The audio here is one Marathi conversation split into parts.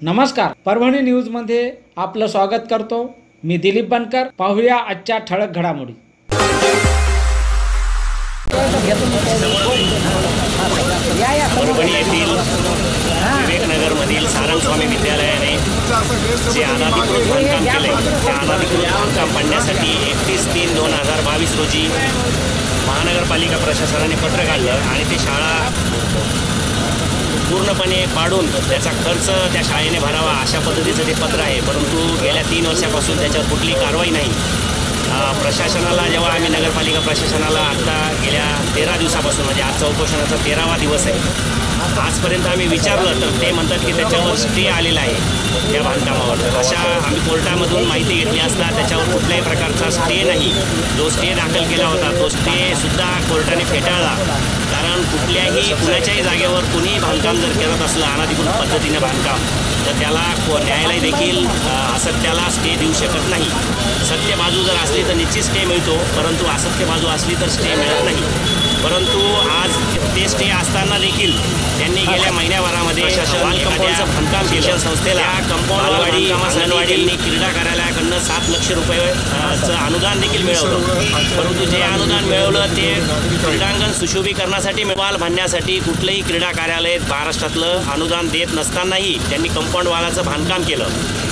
नमस्कार, परभणी न्यूजमध्ये आपलं स्वागत करतो। मी दिलीप बनकर। पाहूया आजच्या ठळक घडामोडी। परभणी येथील विवेकनगरमधील सारंग स्वामी विद्यालयाने जे अनाधिकृत बांधकाम केले त्या अनाधिकृत बांधकाम पाडण्यासाठी 31/3/2022 रोजी महानगरपालिका प्रशासनाने पत्र काढलं आणि ती शाळा पूर्णपणे पाडून त्याचा खर्च त्या शाळेने भरावा अशा पद्धतीचं ते पत्र आहे। परंतु गेल्या 3 वर्षापासून त्याच्यावर कुठली कारवाई नाही। प्रशासनाला जेव्हा आम्ही नगरपालिका प्रशासनाला आता गेल्या 13 दिवसापासून म्हणजे आजचा उपोषणाचा 13वा दिवस आहे, आजपर्यंत आम्ही विचारलं तर ते म्हणतात की त्याच्यावर स्टे आलेला आहे त्या बांधकामावर। अशा आम्ही कोर्टामधून माहिती घेतली असता त्याच्यावर कुठल्याही प्रकारचा स्टे नाही। जो स्टे दाखल केला होता तो स्टेसुद्धा कोर्टाने फेटाळला, कारण कुणाच्याही जागेवर कुणीही बांधकाम जर करत असलं अनाधिकृत पद्धतीने बांधकाम तर त्याला न्यायालय देखील असत्याला स्टे देऊ शकत नाही। सत्य बाजू जर असली तर निश्चित स्टे मिळतो, परंतु असत्य बाजू असली तर स्टे मिळत नाही। परंतु आज ते स्टे असताना देखील त्यांनी गेल्या महिन्याभरामध्ये कंपाऊंडचं बांधकाम केलं। संस्थेला कंपाऊंडवाडी अंगणवाडी क्रीडा कार्यालयाकडनं 7 लाख रुपयेचं अनुदान देखील मिळवलं। परंतु जे अनुदान मिळवलं ते क्रीडांगण सुशोभीकरणासाठी वाल बांधण्यासाठी कुठलंही क्रीडा कार्यालय महाराष्ट्रातलं अनुदान देत नसतानाही त्यांनी कंपाऊंड वालाचं बांधकाम केलं।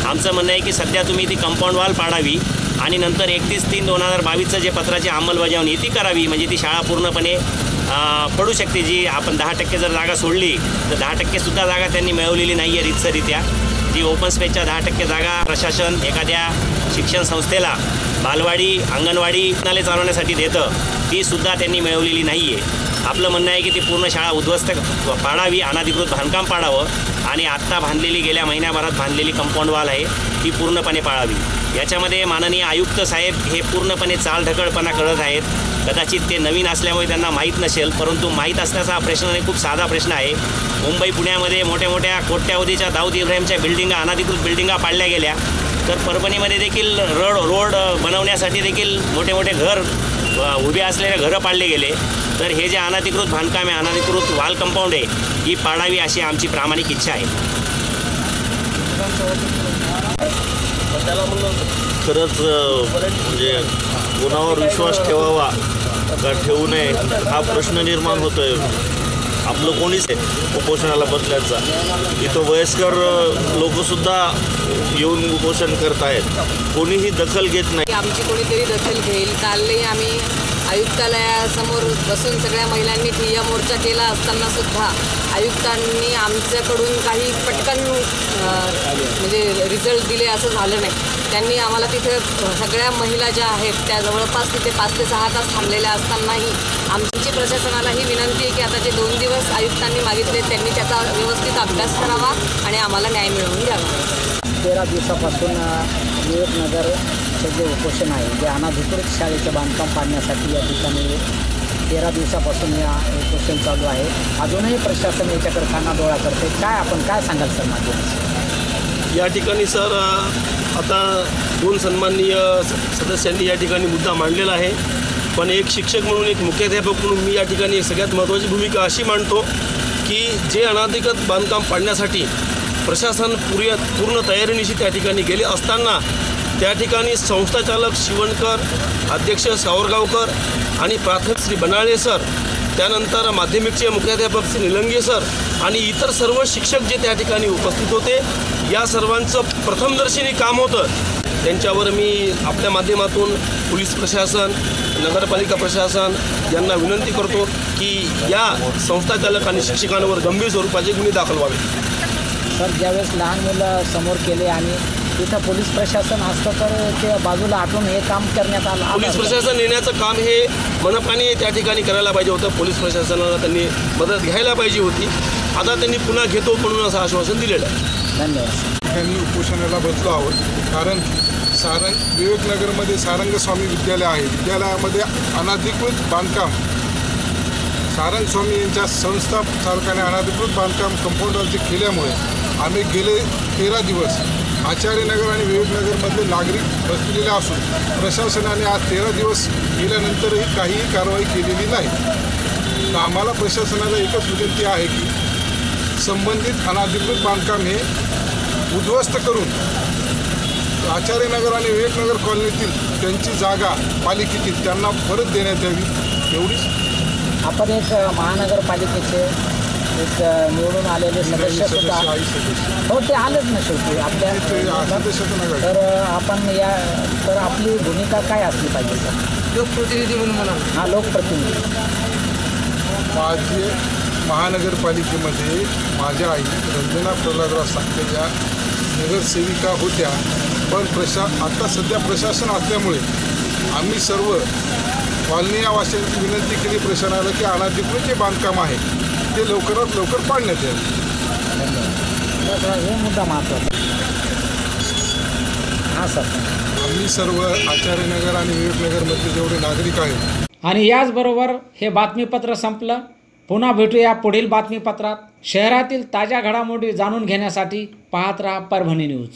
आमचं म्हणणं आहे की सध्या तुम्ही ती कंपाऊंड वाल पाडावी आणि नंतर 31/3/2022चं जे पत्राची अंमलबजावणी ती करावी, म्हणजे ती शाळा पूर्णपणे पडू शकते। जी आपण 10% जर जागा सोडली तर 10%सुद्धा जागा त्यांनी मिळवलेली नाही आहे रीतसरित्या। जी ओपन स्पेसच्या 10% जागा प्रशासन एखाद्या शिक्षण संस्थेला बालवाडी अंगणवाडी चालवण्यासाठी देतं तीसुद्धा त्यांनी मिळवलेली नाही आहे। आपलं म्हणणं आहे की ती पूर्ण शाळा उद्ध्वस्त पाडावी, अनाधिकृत बांधकाम पाडावं आणि आत्ता बांधलेली गेल्या महिन्याभरात बांधलेली कंपाऊंड वाल आहे ती पूर्णपणे पाळावी। याच्यामध्ये माननीय आयुक्त साहेब हे पूर्णपणे चालढकळपणा करत आहेत। कदाचित ते नवीन असल्यामुळे त्यांना माहीत नसेल, परंतु माहीत असण्याचा हा प्रश्न नाही, खूप साधा प्रश्न आहे। मुंबई पुण्यामध्ये मोठ्या कोट्यावधीच्या दाऊद इब्राहिमच्या बिल्डिंगा अनाधिकृत बिल्डिंगा पाडल्या गेल्या, तर परभणीमध्ये देखील रोड बनवण्यासाठी देखील मोठे घर उभे असलेले घरं पाडले गेले। तर हे जे अनाधिकृत बांधकाम आहे, अनाधिकृत वाल कंपाऊंड आहे, ही पाडावी अशी आमची प्रामाणिक इच्छा आहे। खरंच म्हणजे कोणावर विश्वास ठेवावा का ठेवू नये हा प्रश्न निर्माण होतोय। आपलं कोणीच आहे उपोषणाला बसल्याचा, इथं वयस्कर लोकसुद्धा येऊन उपोषण करत आहेत, कोणीही दखल घेत नाही। आमची कोणीतरी दखल घेईल। कालही आम्ही आयुक्तालयासमोर बसून सगळ्या महिलांनी ठिय्या मोर्चा केला असताना सुद्धा आयुक्तांनी आमच्याकडून काही पटकन म्हणजे रिझल्ट दिले असं झालं नाही। त्यांनी आम्हाला तिथे सगळ्या महिला ज्या आहेत त्या जवळपास तिथे 5 ते 6 तास थांबलेल्या असतानाही आमची प्रशासनाला ही विनंती आहे की आता जे 2 दिवस आयुक्तांनी मागितले त्यांनी त्याचा व्यवस्थित अभ्यास करावा आणि आम्हाला न्याय मिळवून द्यावा। 13 दिवसापासून विवेकनगरचं जे उपोषण आहे जे अनाधिकृत शाळेचं बांधकाम पाडण्यासाठी या ठिकाणी 13 दिवसापासून या उपोषण चालू आहे। अजूनही प्रशासन याच्याकडे कानाडोळा करते। आपण काय सांगाल सर माध्यमात? या ठिकाणी सर आता 2 सन्माननीय सदस्यांनी या ठिकाणी मुद्दा मांडलेला आहे, पण एक शिक्षक म्हणून एक मुख्याध्यापक म्हणून मी या ठिकाणी सगळ्यात महत्त्वाची भूमिका अशी मांडतो की जे अनाधिकृत बांधकाम पाडण्यासाठी प्रशासन पूर्ण तयारीनिशी त्या ठिकाणी गेले असताना त्या ठिकाणी संस्थाचालक शिवणकर, अध्यक्ष सावरगावकर आणि प्राथमिक श्री बनाळे सर, त्यानंतर माध्यमिकचे मुख्याध्यापक श्री निलंगे सर आणि इतर सर्व शिक्षक जे त्या ठिकाणी उपस्थित होते, या सर्वांचं प्रथमदर्शनी काम होतं। त्यांच्यावर मी आपल्या माध्यमातून पोलीस प्रशासन, नगरपालिका प्रशासन यांना विनंती करतो की या संस्थाचालक आणि शिक्षकांवर गंभीर स्वरूपाचे गुन्हे दाखल व्हावे। सर, ज्यावेळेस लहान मुलं समोर केले आणि तिथं पोलीस प्रशासन असतं तर ते बाजूला हटून हे काम करण्यात आलं। पोलीस प्रशासन येण्याचं काम हे मनपाने त्या ठिकाणी करायला पाहिजे होतं। पोलीस प्रशासनाला त्यांनी मदत घ्यायला पाहिजे होती। आता त्यांनी पुन्हा घेतो म्हणून असं आश्वासन दिलेलं आहे। धन्यवाद। त्यांनी उपोषणाला बसलो आहोत कारण विवेकनगरमध्ये सारंग स्वामी विद्यालय आहे। विद्यालयामध्ये अनाधिकृत बांधकाम सारंग स्वामी यांच्या संस्था चालकाने अनाधिकृत बांधकाम कंपाऊंडवरचे केल्यामुळे आम्ही गेले 13 दिवस आचार्यनगर आणि विवेकनगरमधले नागरिक बसलेले असून प्रशासनाने आज 13 दिवस गेल्यानंतरही काहीही कारवाई केलेली नाही। तर आम्हाला प्रशासनाला एकच विनंती आहे की संबंधित अनाधिकृत बांधकाम हे उद्ध्वस्त करून आचार्यनगर आणि विवेकनगर कॉलनीतील त्यांची जागा पालिकेतील त्यांना परत देण्यात यावी एवढीच. आपण एक महानगरपालिकेचे एक निवडून आलेले सदस्य सुद्धा हो ते आलेच ना शेवटी आपल्या तर आपण तर आपली भूमिका काय असली पाहिजे सर? लोकप्रतिनिधी म्हणून म्हणा. हा लोकप्रतिनिधी. माझे महानगरपालिकेमध्ये माझ्या आई रंजना प्रल्हादराव साखरे या नगरसेविका होत्या, पण आता सध्या प्रशासन असल्यामुळे आम्ही सर्व कॉलनी या वासियांची विनंती केली प्रशासनाला की अनधिकृत जे बांधकाम आहे ते लवकरात लवकर पाडण्यात यावे. हे मुद्दा महत्त्वाचा. हां सर. आम्ही सर्व आचार्यनगर आणि विवेकनगरमधले जेवढे नागरिक आहेत. आणि याचबरोबर हे बातमीपत्र संपलं. पुन्हा भेटूया पुढील बातमीपत्रात. शहरातील ताज्या घडामोडी जाणून घेण्यासाठी पाहत राहा परभणी न्यूज.